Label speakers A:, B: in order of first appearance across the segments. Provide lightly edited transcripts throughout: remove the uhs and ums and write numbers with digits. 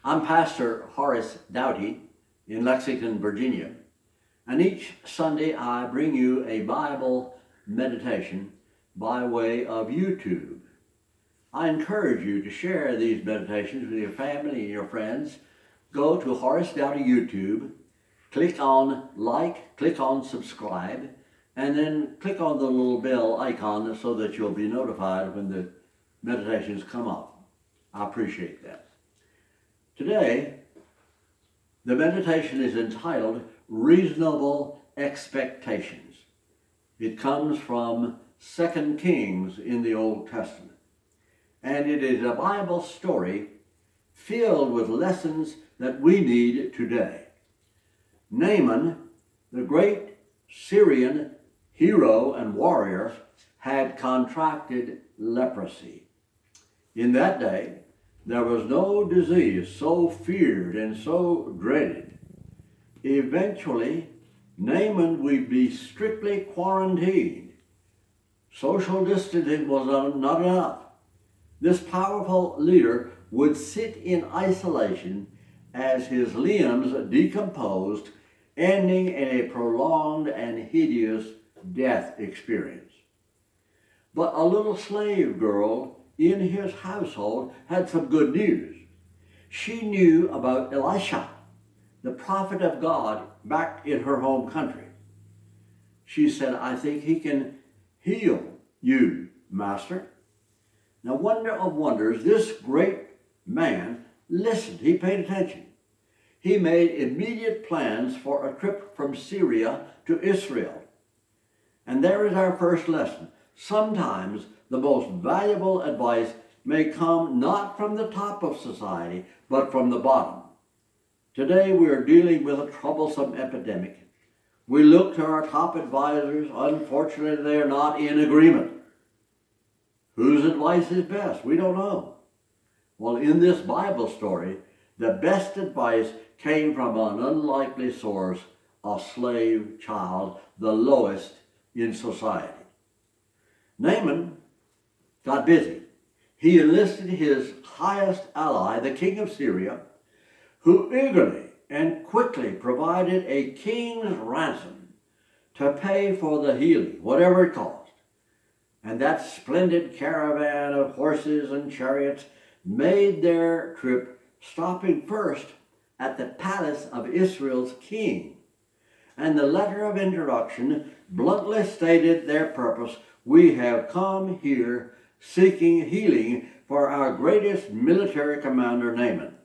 A: I'm Pastor Horace Douty in Lexington, Virginia, and each Sunday I bring you a Bible meditation by way of YouTube. I encourage you to share these meditations with your family and your friends. Go to Horace Douty YouTube, click on like, click on subscribe, and then click on the little bell icon so that you'll be notified when the meditations come up. I appreciate that. Today, the meditation is entitled Reasonable Expectations. It comes from 2 Kings in the Old Testament. And it is a Bible story filled with lessons that we need today. Naaman, the great Syrian hero and warrior, had contracted leprosy. In that day, there was no disease so feared and so dreaded. Eventually, Naaman would be strictly quarantined. Social distancing was not enough. This powerful leader would sit in isolation as his limbs decomposed, ending in a prolonged and hideous death experience. But a little slave girl in his household had some good news. She knew about Elisha, the prophet of God, back in her home country. She said, "I think he can heal you, Master." Now, wonder of wonders, this great man listened. He paid attention. He made immediate plans for a trip from Syria to Israel. And there is our first lesson. Sometimes the most valuable advice may come not from the top of society, but from the bottom. Today we are dealing with a troublesome epidemic. We look to our top advisors. Unfortunately, they are not in agreement. Whose advice is best? We don't know. Well, in this Bible story, the best advice came from an unlikely source, a slave child, the lowest in society. Naaman got busy. He enlisted his highest ally, the king of Syria, who eagerly and quickly provided a king's ransom to pay for the healing, whatever it cost. And that splendid caravan of horses and chariots made their trip, stopping first at the palace of Israel's king. And the letter of introduction bluntly stated their purpose: "We have come here seeking healing for our greatest military commander, Naaman."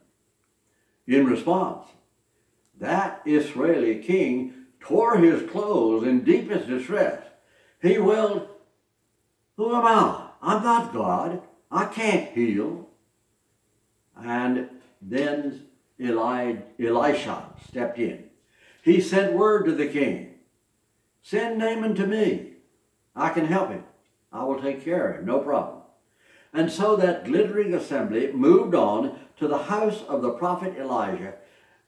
A: In response, that Israeli king tore his clothes in deepest distress. He wailed, "Who am I? I'm not God. I can't heal." And then Elisha stepped in. He sent word to the king, "Send Naaman to me. I can help him. I will take care of him, no problem." And so that glittering assembly moved on to the house of the prophet Elijah.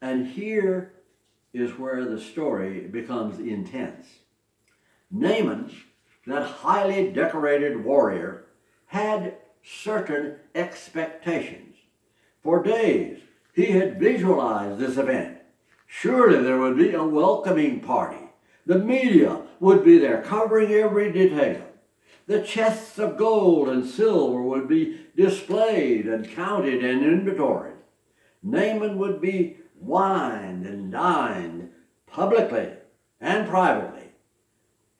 A: And here is where the story becomes intense. Naaman, that highly decorated warrior, had certain expectations. For days, he had visualized this event. Surely there would be a welcoming party. The media would be there covering every detail. The chests of gold and silver would be displayed and counted and inventoried. Naaman would be wined and dined publicly and privately.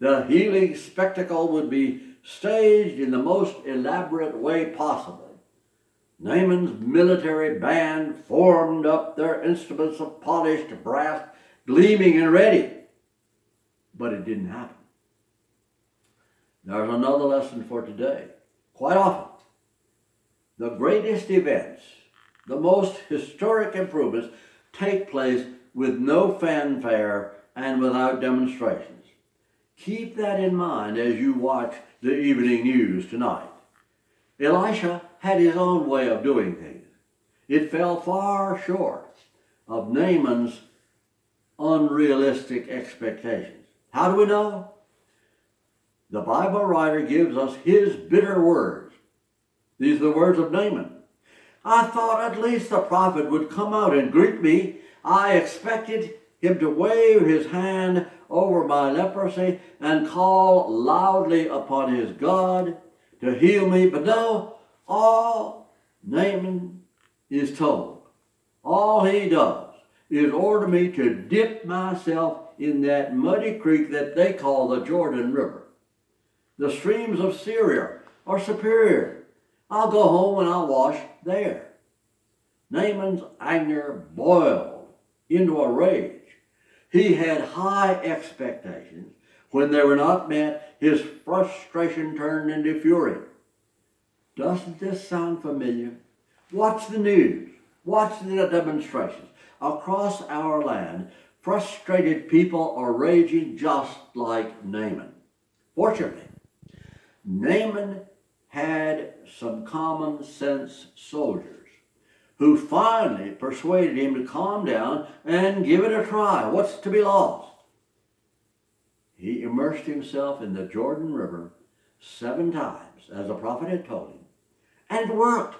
A: The healing spectacle would be staged in the most elaborate way possible. Naaman's military band formed up their instruments of polished brass, gleaming and ready. But it didn't happen. There's another lesson for today. Quite often, the greatest events, the most historic improvements take place with no fanfare and without demonstrations. Keep that in mind as you watch the evening news tonight. Elisha had his own way of doing things. It fell far short of Naaman's unrealistic expectations. How do we know? The Bible writer gives us his bitter words. These are the words of Naaman. I thought at least the prophet would come out and greet me. I expected him to wave his hand over my leprosy and call loudly upon his God to heal me. But no, all Naaman is told, all he does is order me to dip myself in that muddy creek that they call the Jordan River. The streams of Syria are superior. I'll go home and I'll wash there. Naaman's anger boiled into a rage. He had high expectations. When they were not met, his frustration turned into fury. Doesn't this sound familiar? Watch the news. Watch the demonstrations. Across our land, frustrated people are raging just like Naaman. Fortunately, Naaman had some common sense soldiers who finally persuaded him to calm down and give it a try. What's to be lost? He immersed himself in the Jordan River 7 times, as the prophet had told him, and it worked.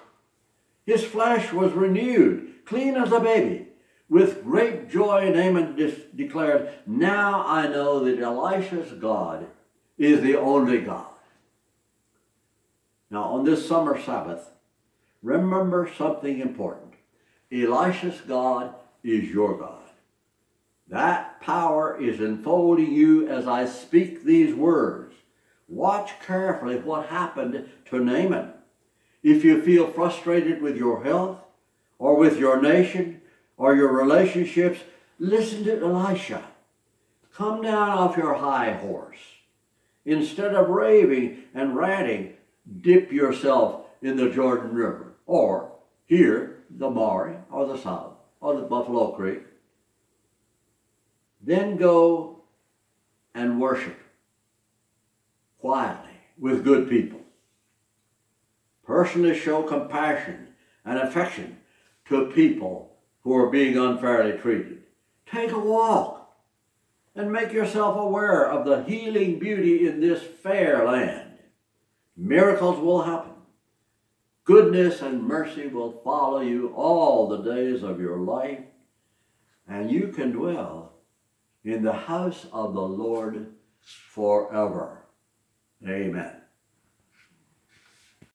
A: His flesh was renewed, clean as a baby. With great joy, Naaman declared, "Now I know that Elisha's God is the only God." Now, on this summer Sabbath, remember something important. Elisha's God is your God. That power is enfolding you as I speak these words. Watch carefully what happened to Naaman. If you feel frustrated with your health, or with your nation, or your relationships, listen to Elisha. Come down off your high horse. Instead of raving and ranting, dip yourself in the Jordan River, or here, the Maury, or the South, or the Buffalo Creek. Then go and worship quietly with good people. Personally show compassion and affection to people who are being unfairly treated. Take a walk and make yourself aware of the healing beauty in this fair land. Miracles will happen. Goodness and mercy will follow you all the days of your life, and you can dwell in the house of the Lord forever. Amen.